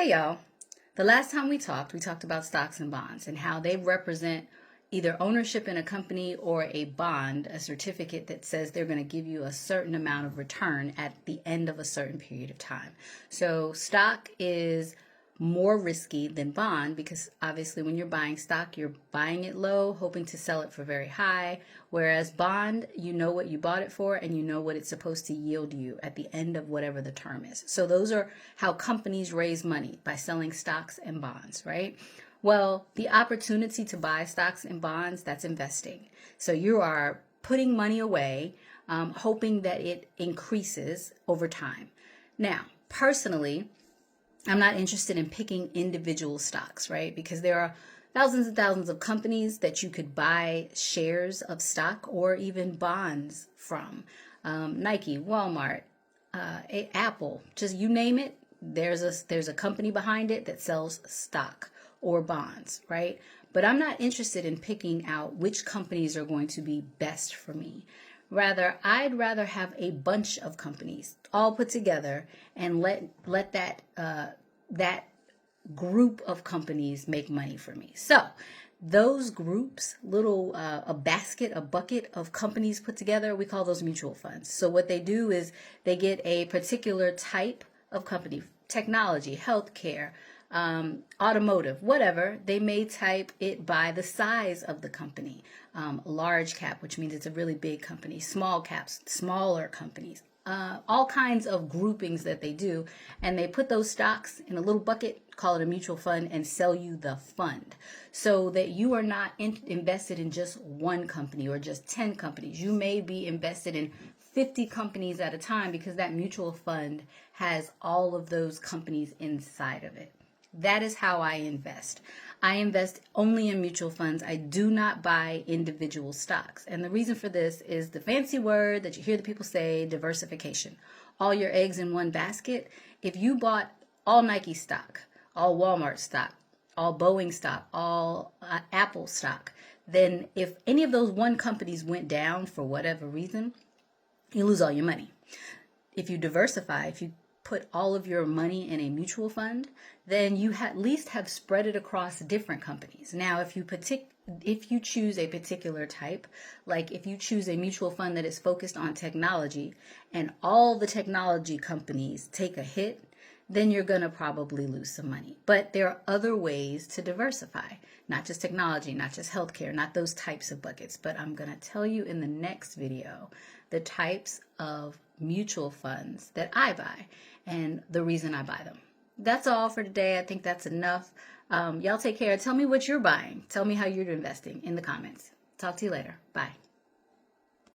Hey y'all. The last time we talked about stocks and bonds and how they represent either ownership in a company or a bond, a certificate that says they're going to give you a certain amount of return at the end of a certain period of time. So stock is more risky than bond because obviously when you're buying stock, you're buying it low, hoping to sell it for very high. Whereas bond, you know what you bought it for and you know what it's supposed to yield you at the end of whatever the term is. So those are how companies raise money, by selling stocks and bonds, right? Well, the opportunity to buy stocks and bonds, that's investing. So you are putting money away, hoping that it increases over time. Now, personally, I'm not interested in picking individual stocks, right? Because there are thousands and thousands of companies that you could buy shares of stock or even bonds from. Nike, Walmart, Apple, just you name it. There's a company behind it that sells stock or bonds, right? But I'm not interested in picking out which companies are going to be best for me. Rather, I'd rather have a bunch of companies all put together and let that group of companies make money for me. So those groups, a bucket of companies put together, we call those mutual funds. So what they do is they get a particular type of company, technology, healthcare, automotive, whatever. They may type it by the size of the company. Large cap, which means it's a really big company. Small caps, smaller companies. All kinds of groupings that they do. And they put those stocks in a little bucket, call it a mutual fund, and sell you the fund. So that you are not invested in just one company or just 10 companies. You may be invested in 50 companies at a time because that mutual fund has all of those companies inside of it. That is how I invest. I invest only in mutual funds. I do not buy individual stocks. And the reason for this is the fancy word that you hear the people say, diversification. All your eggs in one basket. If you bought all Nike stock, all Walmart stock, all Boeing stock, all Apple stock, then if any of those one companies went down for whatever reason, you lose all your money. If you diversify, if you put all of your money in a mutual fund, then you at least have spread it across different companies. Now, if you choose a particular type, like if you choose a mutual fund that is focused on technology and all the technology companies take a hit, then you're going to probably lose some money. But there are other ways to diversify, not just technology, not just healthcare, not those types of buckets. But I'm going to tell you in the next video the types of mutual funds that I buy and the reason I buy them. That's all for today. I think that's enough. Y'all take care. Tell me what you're buying. Tell me how you're investing in the comments. Talk to you later. Bye.